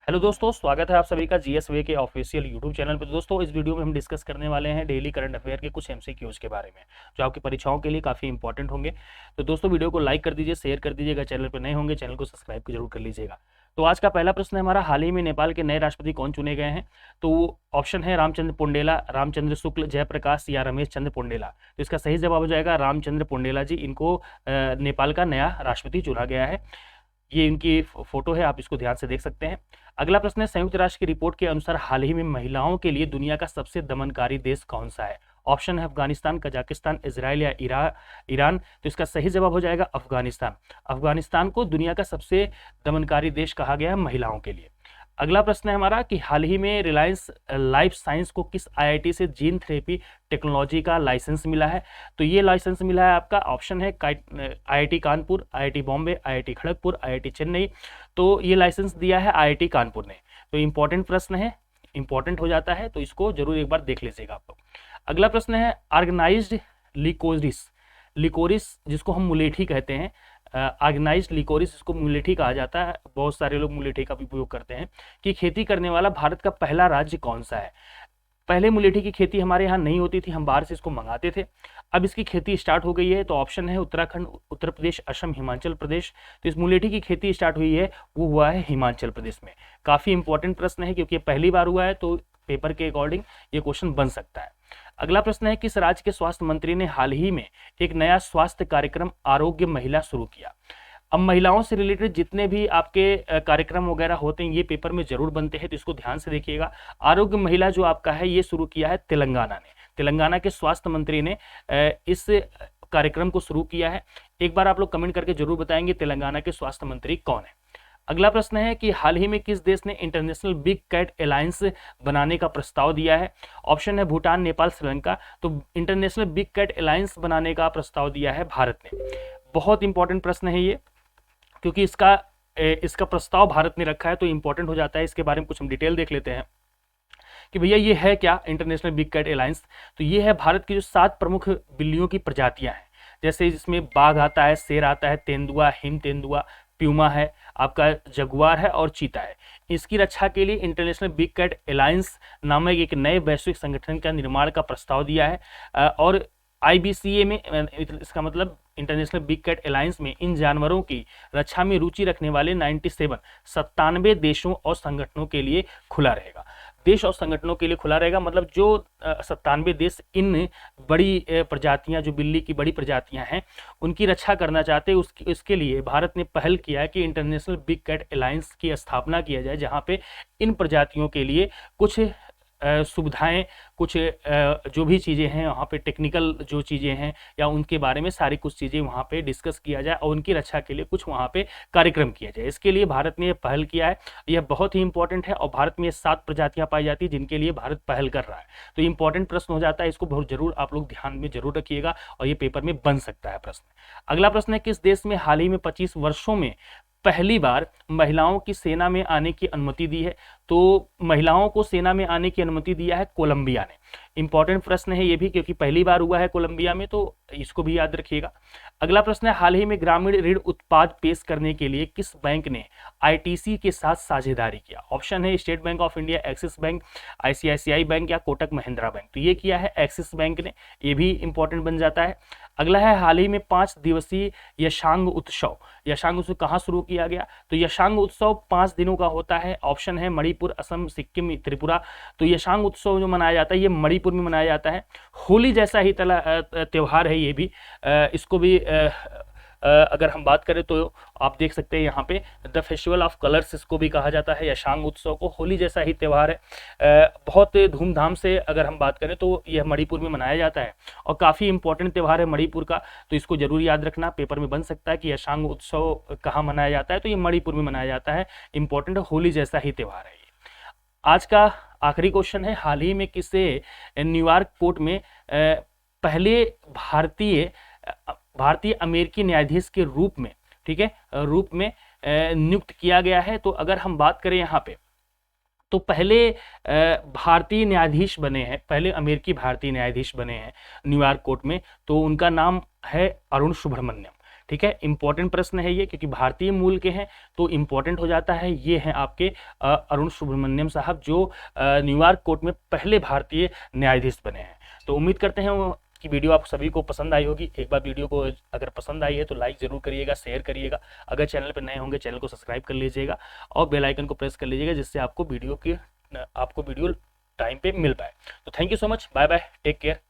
Hello दोस्तों, स्वागत है आप सभी का जीएसवे के ऑफिशियल यूट्यूब चैनल पर। दोस्तों, इस वीडियो में हम डिस्कस करने वाले हैं डेली करंट अफेयर के कुछ एमसीक्यूज के बारे में, जो आपकी परीक्षाओं के लिए काफ़ी इंपॉर्टेंट होंगे। तो दोस्तों, वीडियो को लाइक कर दीजिए, शेयर कर दीजिएगा। चैनल पर नए होंगे, चैनल को सब्सक्राइब जरूर कर लीजिएगा। तो आज का पहला प्रश्न है हमारा, हाल ही में नेपाल के नए राष्ट्रपति कौन चुने गए हैं? तो ऑप्शन है रामचंद्र पुंडेला, रामचंद्र शुक्ल, जयप्रकाश या रमेश चंद्र पुंडेला। तो इसका सही जवाब हो जाएगा रामचंद्र पुंडेला जी। इनको नेपाल का नया राष्ट्रपति चुना गया है। ये इनकी फोटो है, आप इसको ध्यान से देख सकते हैं। अगला प्रश्न है, संयुक्त राष्ट्र की रिपोर्ट के अनुसार हाल ही में महिलाओं के लिए दुनिया का सबसे दमनकारी देश कौन सा है? ऑप्शन है अफगानिस्तान, कजाकिस्तान, इजराइल या ईरान। तो इसका सही जवाब हो जाएगा अफगानिस्तान। अफगानिस्तान को दुनिया का सबसे दमनकारी देश कहा गया है महिलाओं के लिए। अगला प्रश्न है हमारा कि हाल ही में रिलायंस लाइफ साइंस को किस आईआईटी से जीन थेरेपी टेक्नोलॉजी का लाइसेंस मिला है? तो ये लाइसेंस मिला है आपका, ऑप्शन है IIT Kanpur, IIT Bombay, IIT Kharagpur, IIT Chennai. तो ये लाइसेंस दिया है आईआईटी कानपुर ने। तो इंपॉर्टेंट प्रश्न है, इंपॉर्टेंट हो जाता है, तो इसको जरूर एक बार देख लीजिएगा आप लोग। अगला प्रश्न है, ऑर्गेनाइज्ड लिकोरिस जिसको हम मुलेठी कहते हैं, ऑर्गेनाइज्ड लिकोरिस इसको मुलेठी कहा जाता है, बहुत सारे लोग मुलेठी का भी उपयोग करते हैं, कि खेती करने वाला भारत का पहला राज्य कौन सा है? पहले मुलेठी की खेती हमारे यहाँ नहीं होती थी, हम बाहर से इसको मंगाते थे। अब इसकी खेती स्टार्ट हो गई है। तो ऑप्शन है उत्तराखंड, उत्तर प्रदेश, असम, हिमाचल प्रदेश। तो इस मुलेठी की खेती स्टार्ट हुई है, वो हुआ है हिमाचल प्रदेश में। काफ़ी इंपॉर्टेंट प्रश्न है क्योंकि ये पहली बार हुआ है, तो पेपर के अकॉर्डिंग ये क्वेश्चन बन सकता है। अगला प्रश्न है, किस राज्य के स्वास्थ्य मंत्री ने हाल ही में एक नया स्वास्थ्य कार्यक्रम आरोग्य महिला शुरू किया? अब महिलाओं से रिलेटेड जितने भी आपके कार्यक्रम वगैरह होते हैं, ये पेपर में जरूर बनते हैं, तो इसको ध्यान से देखिएगा। आरोग्य महिला जो आपका है, ये शुरू किया है तेलंगाना ने। तेलंगाना के स्वास्थ्य मंत्री ने इस कार्यक्रम को शुरू किया है। एक बार आप लोग कमेंट करके जरूर बताएंगे तेलंगाना के स्वास्थ्य मंत्री कौन है। अगला प्रश्न है कि हाल ही में किस देश ने इंटरनेशनल बिग कैट अलायंस बनाने का प्रस्ताव दिया है? ऑप्शन है भूटान, नेपाल, श्रीलंका। तो इंटरनेशनल बिग कैट अलायंस बनाने का प्रस्ताव दिया है भारत ने। बहुत इंपॉर्टेंट प्रश्न है ये, क्योंकि इसका प्रस्ताव भारत ने रखा है, तो इंपॉर्टेंट हो जाता है। इसके बारे में कुछ हम डिटेल देख लेते हैं कि भैया ये है क्या इंटरनेशनल बिग कैट अलायंस। तो ये है भारत की जो 7 प्रमुख बिल्लियों की प्रजातियां हैं, जैसे जिसमें बाघ आता है, शेर आता है, तेंदुआ, हिम तेंदुआ, प्यूमा है, आपका जगुआर है और चीता है। इसकी रक्षा के लिए इंटरनेशनल बिग कैट अलायंस नामक एक नए वैश्विक संगठन का निर्माण का प्रस्ताव दिया है। और आईबीसीए में, इसका मतलब इंटरनेशनल बिग कैट अलायंस में इन जानवरों की रक्षा में रुचि रखने वाले 97 देशों और संगठनों के लिए खुला रहेगा। देश और संगठनों के लिए खुला रहेगा, मतलब जो 97 देश इन बड़ी प्रजातियां, जो बिल्ली की बड़ी प्रजातियां हैं, उनकी रक्षा करना चाहते हैं, उसके लिए भारत ने पहल किया है कि इंटरनेशनल बिग कैट अलायंस की स्थापना किया जाए, जहां पे इन प्रजातियों के लिए कुछ सुविधाएं, कुछ जो भी चीज़ें हैं वहाँ पे, टेक्निकल जो चीज़ें हैं या उनके बारे में सारी कुछ चीज़ें वहाँ पे डिस्कस किया जाए और उनकी रक्षा के लिए कुछ वहाँ पे कार्यक्रम किया जाए। इसके लिए भारत ने यह पहल किया है। यह बहुत ही इंपॉर्टेंट है और भारत में ये 7 प्रजातियाँ पाई जाती है जिनके लिए भारत पहल कर रहा है। तो इंपॉर्टेंट प्रश्न हो जाता है, इसको बहुत जरूर आप लोग ध्यान में जरूर रखिएगा और ये पेपर में बन सकता है प्रश्न। अगला प्रश्न है, किस देश में हाल ही में 25 वर्षों में पहली बार महिलाओं की सेना में आने की अनुमति दी है? तो महिलाओं को सेना में आने की अनुमति दिया है कोलंबिया ने। इंपॉर्टेंट प्रश्न है ये भी, क्योंकि पहली बार हुआ है कोलंबिया में, तो इसको भी याद रखिएगा। अगला प्रश्न है, हाल ही में ग्रामीण ऋण उत्पाद पेश करने के लिए किस बैंक ने आईटीसी के साथ साझेदारी किया? ऑप्शन है state bank of India, axis bank, ICICI bank या कोटक महिंद्रा बैंक। तो ये किया है एक्सिस बैंक ने, ये भी इंपॉर्टेंट बन जाता है। अगला है, हाल ही में 5 दिवसीय यशांग उत्सव कहाँ शुरू किया गया? तो यशांग उत्सव 5 दिनों का होता है। ऑप्शन है मणिपुर, असम, सिक्किम, त्रिपुरा। तो यशांग उत्सव जो मनाया जाता है, ये मणिपुर में मनाया जाता है। होली जैसा ही त्योहार है ये भी। इसको भी अगर हम बात करें तो आप देख सकते हैं यहाँ पे द फेस्टिवल ऑफ कलर्स इसको भी कहा जाता है, यशांग उत्सव को। होली जैसा ही त्यौहार है। बहुत धूमधाम से अगर हम बात करें तो यह मणिपुर में मनाया जाता है और काफ़ी इंपॉर्टेंट त्यौहार है मणिपुर का। तो इसको जरूर याद रखना, पेपर में बन सकता है कि यशांग उत्सव कहाँ मनाया जाता है। तो ये मणिपुर में मनाया जाता है। इंपॉर्टेंट, होली जैसा ही त्यौहार है ये। आज का आखिरी क्वेश्चन है, हाल ही में किसे न्यूयॉर्क कोर्ट में पहले भारतीय अमेरिकी न्यायाधीश के रूप में, ठीक है, नियुक्त किया गया है? तो अगर हम बात करें यहाँ पे, तो पहले भारतीय न्यायाधीश बने हैं, पहले अमेरिकी भारतीय न्यायाधीश बने हैं न्यूयॉर्क कोर्ट में, तो उनका नाम है अरुण सुब्रमण्यम। ठीक है, इंपॉर्टेंट प्रश्न है ये, क्योंकि भारतीय मूल के हैं तो इंपॉर्टेंट हो जाता है। ये हैं आपके अरुण सुब्रमण्यम साहब, जो न्यूयॉर्क कोर्ट में पहले भारतीय न्यायाधीश बने हैं। तो उम्मीद करते हैं कि वीडियो आप सभी को पसंद आई होगी। एक बार वीडियो को अगर पसंद आई है तो लाइक जरूर करिएगा, शेयर करिएगा। अगर चैनल पर नए होंगे चैनल को सब्सक्राइब कर लीजिएगा और बेल आइकन को प्रेस कर लीजिएगा, जिससे आपको वीडियो टाइम पे मिल पाए। तो thank you so much, bye bye, take care.